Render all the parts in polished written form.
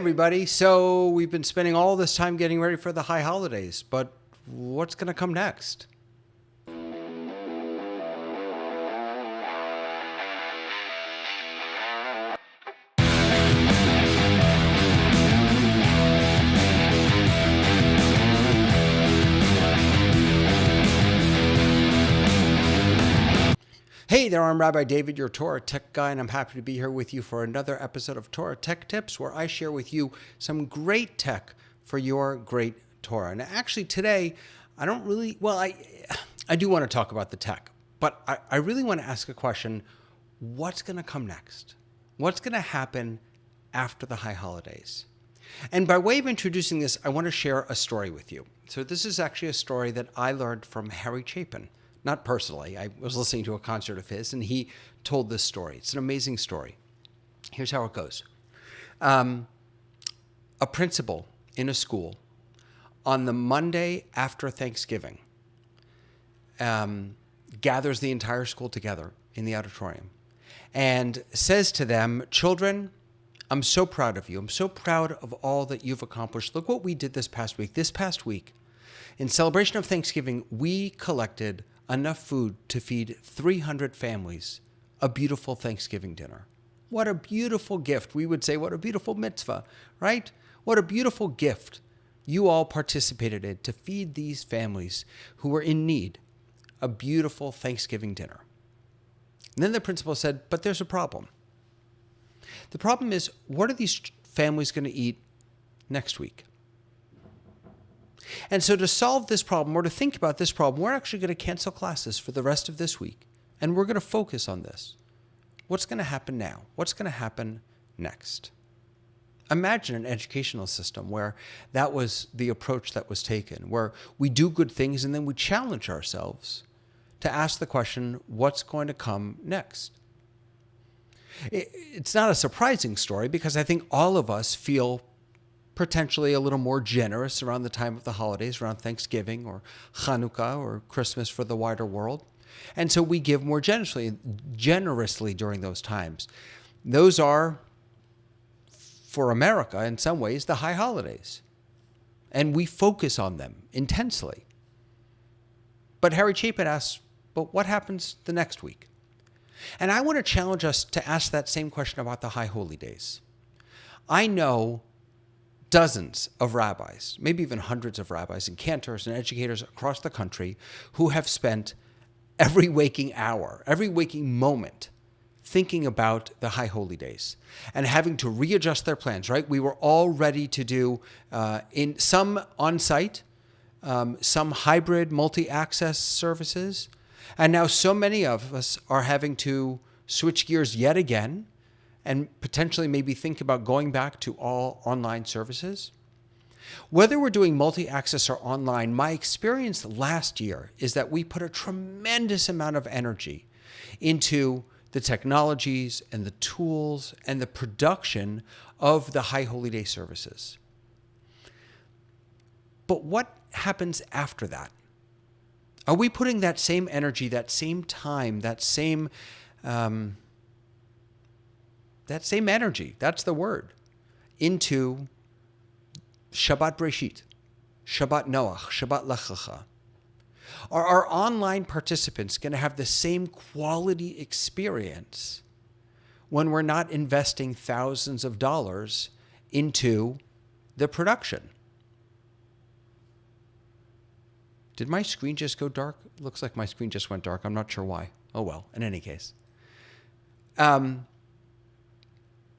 everybody. So we've been spending all this time getting ready for the high holidays, but what's going to come next? Hey there, I'm Rabbi David, your Torah tech guy, and I'm happy to be here with you for another episode of Torah Tech Tips, where I share with you some great tech for your great Torah. And actually today, I don't really, I do want to talk about the tech, but I really want to ask a question. What's going to come next? What's going to happen after the high holidays? And by way of introducing this, I want to share a story with you. So this is actually a story that I learned from Harry Chapin. Not personally. I was listening to a concert of his, and he told this story. It's an amazing story. Here's how it goes. A principal in a school on the Monday after Thanksgiving gathers the entire school together in the auditorium and says to them, "Children, I'm so proud of you. I'm so proud of all that you've accomplished. Look what we did this past week. This past week, in celebration of Thanksgiving, we collected enough food to feed 300 families a beautiful Thanksgiving dinner." What a beautiful gift. We would say, what a beautiful mitzvah, right? What a beautiful gift you all participated in to feed these families who were in need a beautiful Thanksgiving dinner. And then the principal said, but there's a problem. The problem is, what are these families going to eat next week? And so to solve this problem, or to think about this problem, we're actually going to cancel classes for the rest of this week. And we're going to focus on this. What's going to happen now? What's going to happen next? Imagine an educational system where that was the approach that was taken, where we do good things and then we challenge ourselves to ask the question, what's going to come next? It's not a surprising story, because I think all of us feel potentially a little more generous around the time of the holidays, around Thanksgiving or Hanukkah or Christmas for the wider world. And so we give more generously during those times. Those are, for America in some ways, the high holidays. And we focus on them intensely. But Harry Chapin asks, but what happens the next week? And I want to challenge us to ask that same question about the high holy days. I know dozens of rabbis, maybe even hundreds of rabbis and cantors and educators across the country who have spent every waking hour, every waking moment thinking about the high holy days and having to readjust their plans, right? We were all ready to do in some on-site, some hybrid multi-access services. And now so many of us are having to switch gears yet again and potentially maybe think about going back to all online services. Whether we're doing multi-access or online, my experience last year is that we put a tremendous amount of energy into the technologies and the tools and the production of the high holy day services. But what happens after that? Are we putting that same energy, that same time, that same energy, that's the word, into Shabbat Breshit, Shabbat Noach, Shabbat Lech Lecha? Are our online participants going to have the same quality experience when we're not investing thousands of dollars into the production? Did my screen just go dark? Looks like my screen just went dark. I'm not sure why. Oh well, in any case.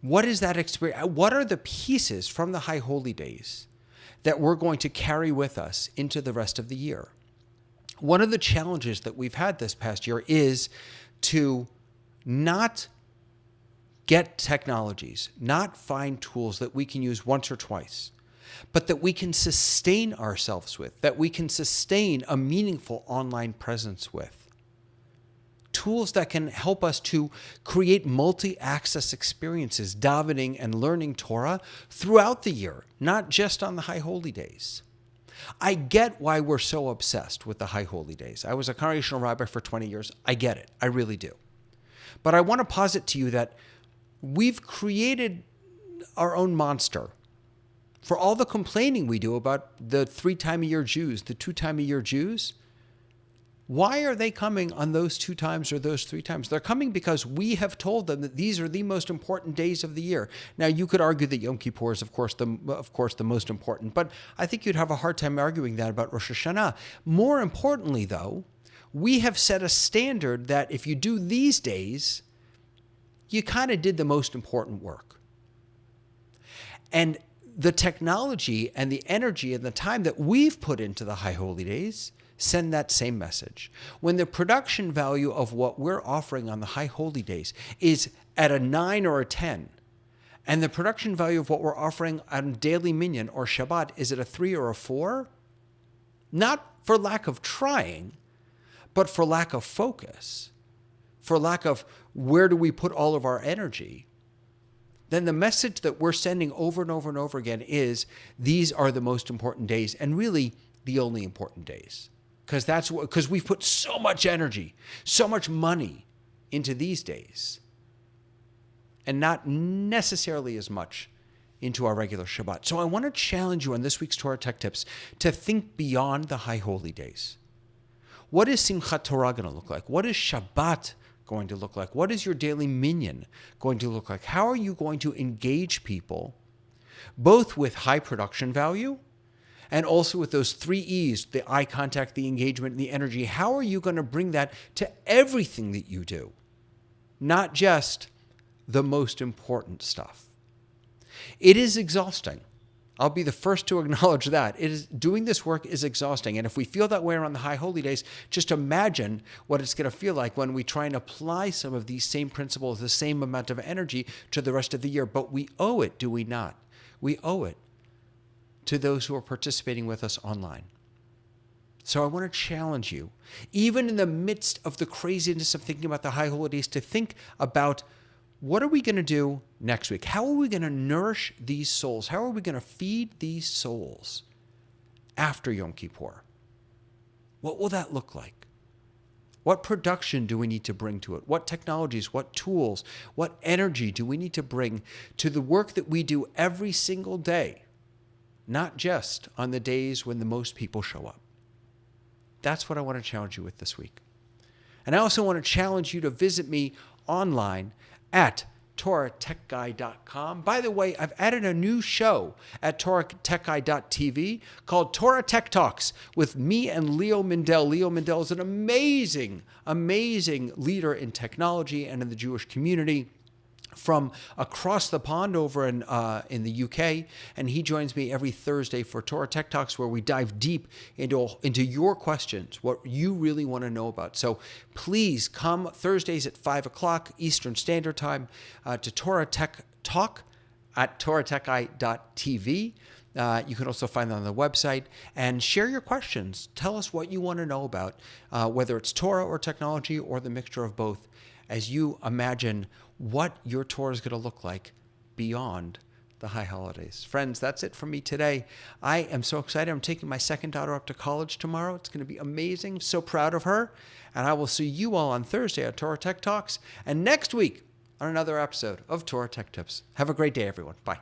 What is that experience? What are the pieces from the high holy days that we're going to carry with us into the rest of the year? One of the challenges that we've had this past year is to not get technologies, not find tools that we can use once or twice, but that we can sustain ourselves with, that we can sustain a meaningful online presence with. Tools that can help us to create multi-access experiences, davening and learning Torah throughout the year, not just on the high holy days. I get why we're so obsessed with the high holy days. I was a congregational rabbi for 20 years. I get it. I really do. But I want to posit to you that we've created our own monster For all the complaining we do about the 3-time-a-year Jews, the 2-time-a-year Jews, why are they coming on those 2 times or those 3 times? They're coming because we have told them that these are the most important days of the year. Now, you could argue that Yom Kippur is, of course, the most important, but I think you'd have a hard time arguing that about Rosh Hashanah. More importantly, though, we have set a standard that if you do these days, you kind of did the most important work. And the technology and the energy and the time that we've put into the High Holy Days send that same message. When the production value of what we're offering on the High Holy Days is at a 9 or a 10, and the production value of what we're offering on Daily Minyan or Shabbat is at a 3 or a 4, not for lack of trying, but for lack of focus, for lack of where do we put all of our energy, then the message that we're sending over and over and over again is these are the most important days and really the only important days. Because we've put so much energy, so much money into these days, and not necessarily as much into our regular Shabbat. So I want to challenge you on this week's Torah Tech Tips to think beyond the High Holy Days. What is Simchat Torah going to look like? What is Shabbat going to look like? What is your daily minyan going to look like? How are you going to engage people, both with high production value and also with those 3 E's, the eye contact, the engagement, and the energy? How are you going to bring that to everything that you do? Not just the most important stuff. It is exhausting. I'll be the first to acknowledge that. Doing this work is exhausting. And if we feel that way around the High Holy Days, just imagine what it's going to feel like when we try and apply some of these same principles, the same amount of energy to the rest of the year. But we owe it, do we not? We owe it to those who are participating with us online. So I want to challenge you, even in the midst of the craziness of thinking about the High Holidays, to think about what are we going to do next week? How are we going to nourish these souls? How are we going to feed these souls after Yom Kippur? What will that look like? What production do we need to bring to it? What technologies, what tools, what energy do we need to bring to the work that we do every single day? Not just on the days when the most people show up. That's what I want to challenge you with this week. And I also want to challenge you to visit me online at TorahTechGuy.com. By the way, I've added a new show at TorahTechGuy.tv called Torah Tech Talks with me and Leo Mindell. Leo Mindell is an amazing, amazing leader in technology and in the Jewish community from across the pond over in the UK, and he joins me every Thursday for Torah Tech Talks, where we dive deep into your questions, what you really want to know about. So please come Thursdays at 5 o'clock Eastern Standard Time to Torah Tech Talk at TorahTechGuy.tv. You can also find that on the website, and share your questions. Tell us what you want to know about, whether it's Torah or technology or the mixture of both, as you imagine what your Torah is going to look like beyond the High Holidays. Friends, that's it from me today. I am so excited. I'm taking my second daughter up to college tomorrow. It's going to be amazing. So proud of her. And I will see you all on Thursday at Torah Tech Talks, and next week on another episode of Torah Tech Tips. Have a great day, everyone. Bye.